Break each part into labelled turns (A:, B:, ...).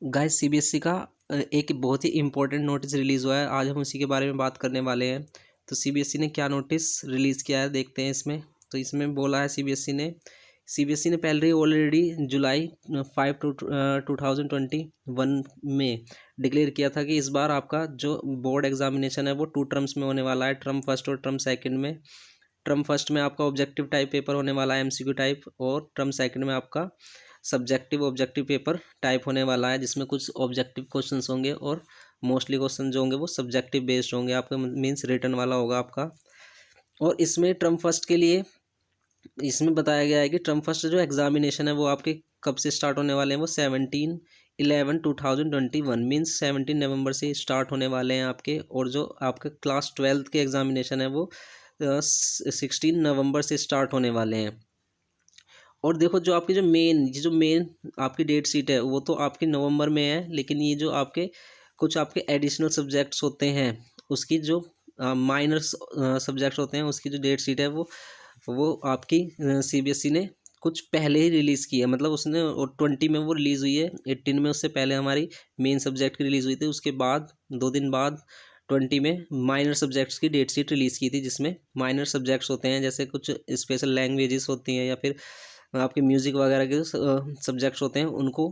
A: Guys CBSE का एक बहुत ही इम्पोर्टेंट नोटिस रिलीज़ हुआ है। आज हम उसी के बारे में बात करने वाले हैं। तो सीबीएसई ने क्या नोटिस रिलीज़ किया है देखते हैं इसमें। तो इसमें बोला है सीबीएसई ने पहले ही ऑलरेडी जुलाई 5 2021 में डिक्लेयर किया था कि इस बार आपका जो बोर्ड एग्जामिनेशन है वो 2 टर्म्स में होने वाला है, टर्म फर्स्ट और टर्म सेकंड में। टर्म फर्स्ट में आपका ऑब्जेक्टिव टाइप पेपर होने वाला है, एमसीक्यू टाइप, और टर्म सेकंड में आपका सब्जेक्टिव ऑब्जेक्टिव पेपर टाइप होने वाला है, जिसमें कुछ ऑब्जेक्टिव क्वेश्चंस होंगे और मोस्टली क्वेश्चन जो होंगे वो सब्जेक्टिव बेस्ड होंगे, आपका मीन्स रिटन वाला होगा आपका। और इसमें टर्म फर्स्ट के लिए इसमें बताया गया है कि टर्म फर्स्ट जो एग्जामिनेशन है वो आपके कब से स्टार्ट होने वाले हैं, वो 17/11/2021 मीन्स 17 नवंबर से स्टार्ट होने वाले हैं आपके। और जो आपके क्लास 12th के एग्जामिनेशन है वो 16 नवंबर से स्टार्ट होने वाले हैं। और देखो जो आपकी जो मेन आपकी डेट शीट है वो तो आपकी नवंबर में है, लेकिन ये जो आपके कुछ आपके एडिशनल सब्जेक्ट्स होते हैं उसकी जो माइनर सब्जेक्ट्स होते हैं उसकी जो डेट शीट है वो आपकी सीबीएसई ने कुछ पहले ही रिलीज़ की है। मतलब उसने 20 में वो रिलीज़ हुई है, 18 में उससे पहले हमारी मेन सब्जेक्ट की रिलीज़ हुई थी। उसके बाद 2 दिन बाद 20 में माइनर सब्जेक्ट्स की डेट शीट रिलीज़ की थी, जिसमें माइनर सब्जेक्ट्स होते हैं जैसे कुछ स्पेशल लैंग्वेजेस होती हैं या फिर आपके म्यूज़िक वगैरह के सब्जेक्ट्स होते हैं, उनको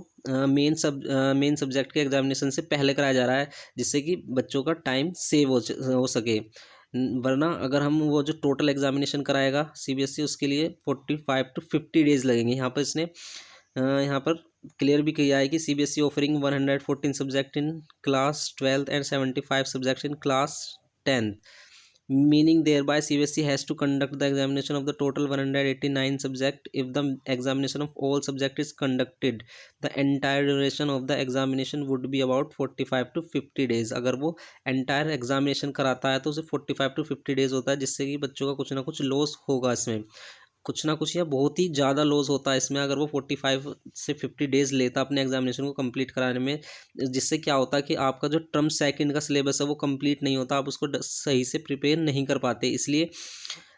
A: मेन सब्जेक्ट के एग्जामिनेशन से पहले कराया जा रहा है, जिससे कि बच्चों का टाइम सेव हो सके। वरना अगर हम वो जो टोटल एग्जामिनेशन कराएगा सीबीएसई उसके लिए 45 to 50 डेज लगेंगे। यहाँ पर क्लियर भी किया है कि CBSE offering 114 subject in class 12th and 75 subject in class 10th, meaning thereby CBSE has to conduct the examination of the total 189 subject. If the examination of all subject is conducted, the entire duration of the examination would be about 45 to 50 days. अगर वो entire examination कराता है तो उसे 45 to 50 days होता है, जिससे कि बच्चों का कुछ ना कुछ लॉस होगा इसमें, कुछ ना कुछ या बहुत ही ज़्यादा लॉस होता है इसमें अगर वो 45 से 50 डेज लेता अपने एग्जामिनेशन को कंप्लीट कराने में। जिससे क्या होता है कि आपका जो टर्म सेकंड का सिलेबस है वो कंप्लीट नहीं होता, आप उसको सही से प्रिपेयर नहीं कर पाते। इसलिए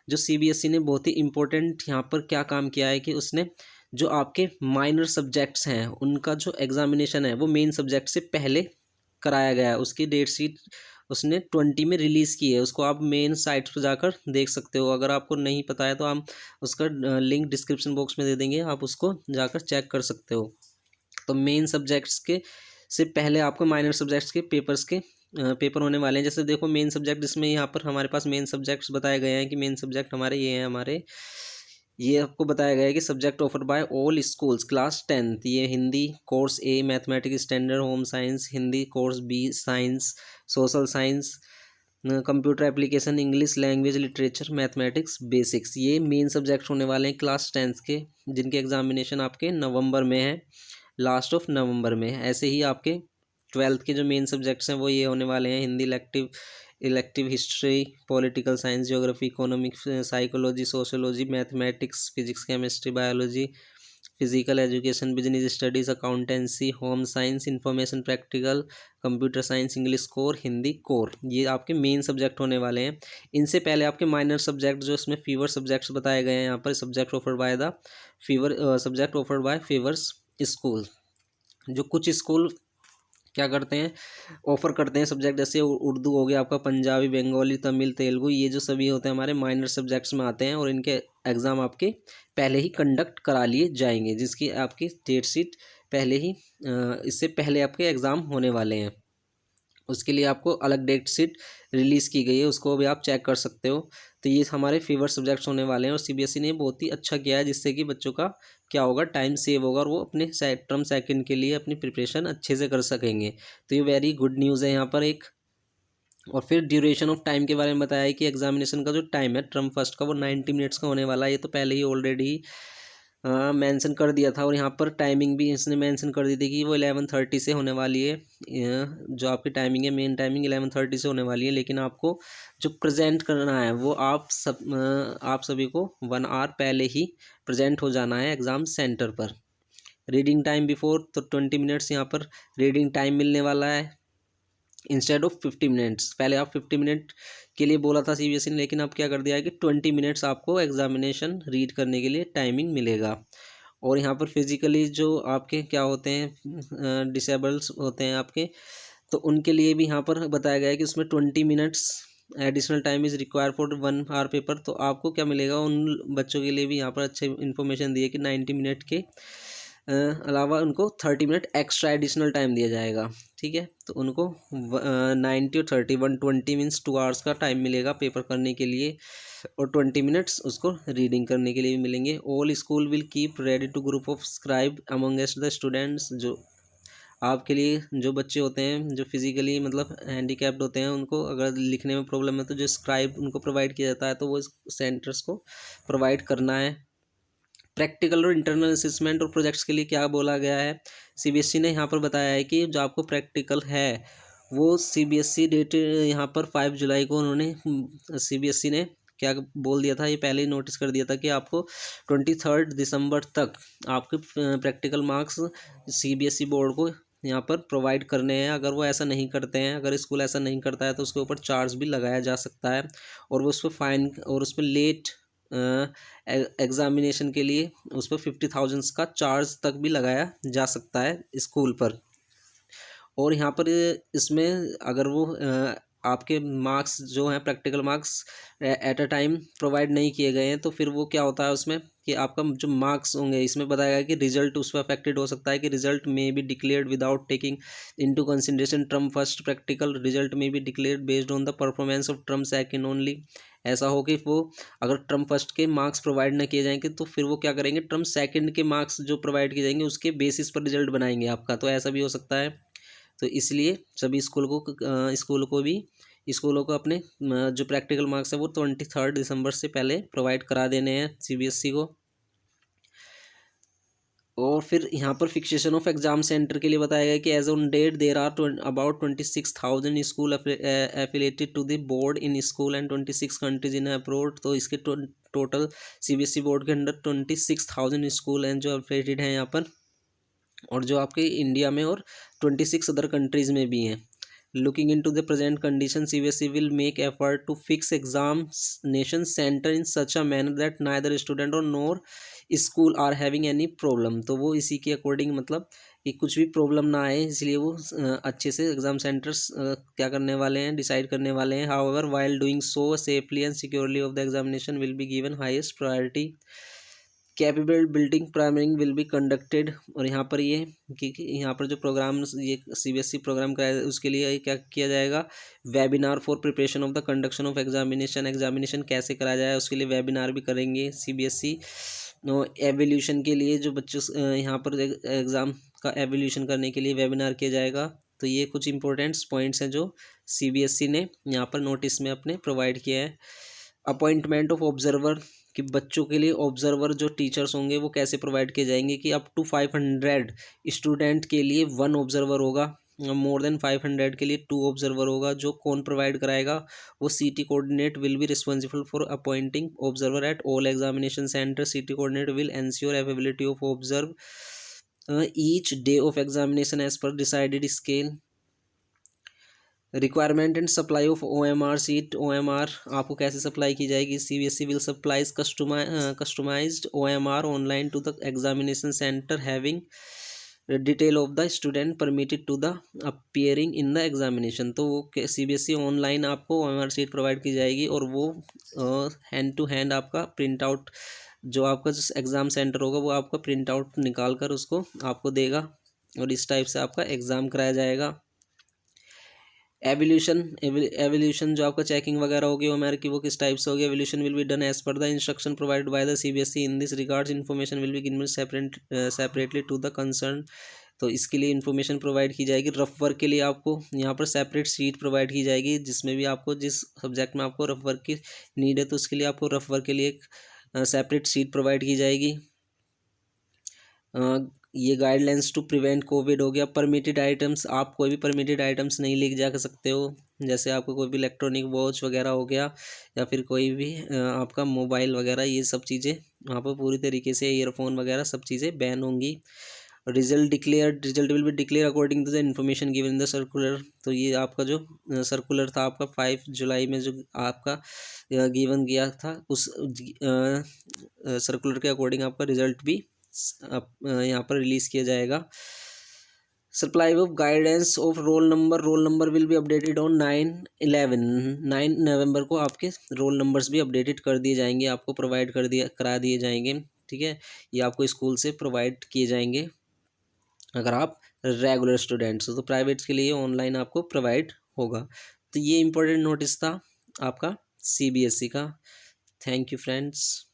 A: जो सीबीएसई ने बहुत ही इम्पोर्टेंट यहाँ पर क्या काम किया है कि उसने जो आपके माइनर सब्जेक्ट्स हैं उनका जो एग्जामिनेशन है वो मेन सब्जेक्ट से पहले कराया गया है। उसकी डेट शीट उसने 20 में रिलीज़ की है, उसको आप मेन साइट पर जाकर देख सकते हो। अगर आपको नहीं पता है तो हम उसका लिंक डिस्क्रिप्शन बॉक्स में दे देंगे, आप उसको जाकर चेक कर सकते हो। तो मेन सब्जेक्ट्स के से पहले आपको माइनर सब्जेक्ट्स के पेपर होने वाले हैं। जैसे देखो मेन सब्जेक्ट, जिसमें यहाँ पर हमारे पास मेन सब्जेक्ट्स बताए गए हैं कि मेन सब्जेक्ट हमारे ये हैं। ये आपको बताया गया है कि subject offer by all schools class 10th, ये Hindi course A, mathematics standard, home science Hindi course B, science, social science, computer application, English language, literature, mathematics basics, ये मेन सब्जेक्ट होने वाले हैं क्लास 10th के, जिनके एग्जामिनेशन आपके नवंबर में है, लास्ट ऑफ नवंबर में। ऐसे ही आपके 12th के जो मेन सब्जेक्ट्स हैं वो ये होने वाले हैं: Hindi elective history, political science, geography, economics, psychology, sociology, mathematics, physics, chemistry, biology, physical education, business studies, accountancy, home science, information practical, computer science, English core, Hindi core, ये आपके मेन सब्जेक्ट होने वाले हैं। इनसे पहले आपके माइनर सब्जेक्ट जो इसमें फीवर सब्जेक्ट्स बताए गए हैं यहाँ पर, subject offered by favours school, जो कुछ स्कूल क्या करते हैं ऑफर करते हैं सब्जेक्ट, जैसे उर्दू हो गया आपका, पंजाबी, बंगाली, तमिल, तेलुगु, ये जो सभी होते हैं हमारे माइनर सब्जेक्ट्स में आते हैं, और इनके एग्ज़ाम आपके पहले ही कंडक्ट करा लिए जाएंगे, जिसकी आपकी डेट शीट पहले ही इससे पहले आपके एग्ज़ाम होने वाले हैं। उसके लिए आपको अलग डेट शीट रिलीज़ की गई है, उसको भी आप चेक कर सकते हो। तो ये हमारे फेवर सब्जेक्ट्स होने वाले हैं, और सीबीएसई ने बहुत ही अच्छा किया है, जिससे कि बच्चों का क्या होगा, टाइम सेव होगा और वो अपने टर्म सेकंड के लिए अपनी प्रिपरेशन अच्छे से कर सकेंगे। तो ये वेरी गुड न्यूज़ है यहाँ पर एक। और फिर ड्यूरेशन ऑफ टाइम के बारे में बताया है कि एग्जामिनेशन का जो टाइम है टर्म फर्स्ट का वो 90 मिनट्स का होने वाला है। ये तो पहले ही ऑलरेडी मेंशन कर दिया था, और यहाँ पर टाइमिंग भी इसने मेंशन कर दी थी कि वो 11:30 से होने वाली है। जो आपकी टाइमिंग है, मेन टाइमिंग 11:30 से होने वाली है, लेकिन आपको जो प्रेजेंट करना है वो आप सभी को 1 आवर पहले ही प्रेजेंट हो जाना है एग्ज़ाम सेंटर पर। रीडिंग टाइम बिफोर, तो 20 मिनट्स यहाँ पर रीडिंग टाइम मिलने वाला है इंस्टेड ऑफ 50 मिनट्स। पहले आप 50 मिनट के लिए बोला था सीबीएसई ने, लेकिन अब क्या कर दिया है कि 20 मिनट्स आपको एग्जामिनेशन रीड करने के लिए टाइमिंग मिलेगा। और यहाँ पर फिजिकली जो आपके क्या होते हैं डिसेबल्स होते हैं आपके, तो उनके लिए भी यहाँ पर बताया गया है कि उसमें 20 minutes additional time is require for 1 hour paper. तो आपको क्या मिलेगा उन बच्चों के लिए भी यहाँ पर अच्छे इन्फॉर्मेशन दी है कि 90 मिनट के अलावा उनको 30 मिनट एक्स्ट्रा एडिशनल टाइम दिया जाएगा। ठीक है, तो उनको 90 और 30 120 मीन्स 2 आवर्स का टाइम मिलेगा पेपर करने के लिए, और 20 मिनट्स उसको रीडिंग करने के लिए भी मिलेंगे। All school will keep ready to group of scribe amongst the students. जो आपके लिए जो बच्चे होते हैं जो फिजिकली मतलब हैंडीकैप्ड होते हैं, उनको अगर लिखने में प्रॉब्लम है तो जो स्क्राइब उनको प्रोवाइड किया जाता है, तो वो सेंटर्स को प्रोवाइड करना है। प्रैक्टिकल और इंटरनल असेसमेंट और प्रोजेक्ट्स के लिए क्या बोला गया है, सीबीएसई ने यहाँ पर बताया है कि जो आपको प्रैक्टिकल है वो सीबीएसई डेट यहाँ पर 5 जुलाई को उन्होंने सीबीएसई ने क्या बोल दिया था, ये पहले ही नोटिस कर दिया था कि आपको 23 दिसंबर तक आपके प्रैक्टिकल मार्क्स सीबीएसई बोर्ड को यहाँ पर प्रोवाइड करने हैं। अगर वो ऐसा नहीं करते हैं, अगर स्कूल ऐसा नहीं करता है, तो उसके ऊपर चार्ज भी लगाया जा सकता है, और वो उस पर फाइन और उस पर लेट एग्ज़ामिनेशन के लिए उस पर 50,000 का चार्ज तक भी लगाया जा सकता है स्कूल पर। और यहाँ पर इसमें अगर वो आपके मार्क्स जो हैं practical marks at a time provide नहीं किए गए हैं, तो फिर वो क्या होता है उसमें कि आपका जो मार्क्स होंगे, इसमें बताया गया कि रिजल्ट उस पर अफेक्टेड हो सकता है कि रिजल्ट में be declared without taking into consideration term first practical, result में be declared based on the performance of term second only. ऐसा हो कि वो अगर टर्म फर्स्ट के मार्क्स प्रोवाइड ना किए जाएंगे, तो फिर वो क्या करेंगे, टर्म सेकंड के मार्क्स जो प्रोवाइड किए जाएंगे उसके बेसिस पर रिजल्ट बनाएंगे आपका, तो ऐसा भी हो सकता है। तो इसलिए सभी स्कूलों को अपने जो प्रैक्टिकल मार्क्स है वो 23 दिसंबर से पहले प्रोवाइड करा देने हैं सीबीएसई को। और फिर यहाँ पर फिक्सेशन ऑफ एग्जाम सेंटर के लिए बताया गया कि as on date there are about 26,000 school affiliated to the board in school and 26 countries in abroad. तो इसके टोटल सीबीएसई बोर्ड के अंडर 26,000 स्कूल हैं जो एफिलेटेड हैं यहाँ पर, और जो आपके इंडिया में और 26 अदर कंट्रीज़ में भी हैं। Looking in to the present condition CBSE will make effort to fix examination centre in such a manner that neither student और nor school are having any problem. तो वो इसी के अकॉर्डिंग मतलब कि कुछ भी प्रॉब्लम ना आए, इसलिए वो अच्छे से एग्ज़ाम सेंटर्स क्या करने वाले हैं, डिसाइड करने वाले हैं। However while doing so safely and securely of the examination will be given highest priority. Capable building priming will be conducted. और यहाँ पर ये कि यहाँ पर जो प्रोग्राम ये सीबीएसई प्रोग्राम कराया उसके लिए क्या किया जाएगा, webinar for preparation of the conduction of examination कैसे कराया जाए उसके लिए वेबिनार भी करेंगे सीबीएसई। एवोल्यूशन के लिए जो बच्चों यहाँ पर एग्ज़ाम का एवोल्यूशन करने के लिए वेबिनार किया जाएगा। तो ये कुछ इंपॉर्टेंट्स पॉइंट्स हैं जो सीबीएसई ने यहाँ पर नोटिस में अपने प्रोवाइड किया है। अपॉइंटमेंट ऑफ ऑब्जर्वर कि बच्चों के लिए ऑब्जर्वर जो टीचर्स होंगे वो कैसे प्रोवाइड किए जाएंगे कि अप टू 500 स्टूडेंट के लिए 1 ऑब्जर्वर होगा, मोर देन 500 के लिए 2 ऑब्जर्वर होगा। जो कौन प्रोवाइड कराएगा, वो CT coordinate will be responsible for appointing observer at all examination centre. CT coordinate will ensure availability of observe each day of examination as per decided scale. Requirement and supply of OMR sheet. OMR आपको कैसे supply की जाएगी, CBSE will supplies customised OMR online to the examination centre having detail of the student permitted to the appearing in the examination. तो वो CBSE online आपको OMR seat provide की जाएगी, और वो हैंड टू हैंड आपका प्रिंट आउट जो आपका एग्ज़ाम सेंटर होगा वो आपका प्रिंट आउट निकाल कर उसको आपको देगा, और इस टाइप से आपका एग्ज़ाम कराया जाएगा। एवोल्यूशन जो आपका चेकिंग वगैरह होगी OMR की वो किस टाइप से होगी, evaluation will be done as per the instruction provided by the CBSE in this regards. Information will be given separately to the concern. तो इसके लिए इन्फॉर्मेशन प्रोवाइड की जाएगी। रफ वर्क के लिए आपको यहाँ पर सेपरेट शीट प्रोवाइड की जाएगी, जिसमें भी आपको जिस सब्जेक्ट में आपको रफ वर्क की नीड है तो उसके लिए आपको रफ वर्क के लिए एक सेपरेट शीट प्रोवाइड की जाएगी। ये गाइडलाइंस टू प्रिवेंट कोविड हो गया। परमिटेड आइटम्स, आप कोई भी परमिटेड आइटम्स नहीं लेके जा सकते हो, जैसे आपको कोई भी इलेक्ट्रॉनिक वॉच वगैरह हो गया, या फिर कोई भी आपका मोबाइल वगैरह, ये सब चीज़ें वहाँ पर पूरी तरीके से, ईयरफोन वगैरह सब चीज़ें बैन होंगी। Result will be declare according to the information given in the circular. तो ये आपका जो सर्कुलर था आपका 5 जुलाई में जो आपका गिवन गया था, उस सर्कुलर के अकॉर्डिंग आपका रिजल्ट भी यहाँ पर रिलीज़ किया जाएगा। Supply of guidance of roll number will be updated on 9 नवंबर को आपके रोल नंबर्स भी अपडेटेड कर दिए जाएंगे, आपको प्रोवाइड करा दिए जाएंगे। ठीक है, ये आपको स्कूल से प्रोवाइड किए जाएंगे अगर आप रेगुलर स्टूडेंट्स हो। तो प्राइवेट्स के लिए ऑनलाइन आपको प्रोवाइड होगा। तो ये इम्पोर्टेंट नोटिस था आपका CBSE का। Thank you friends.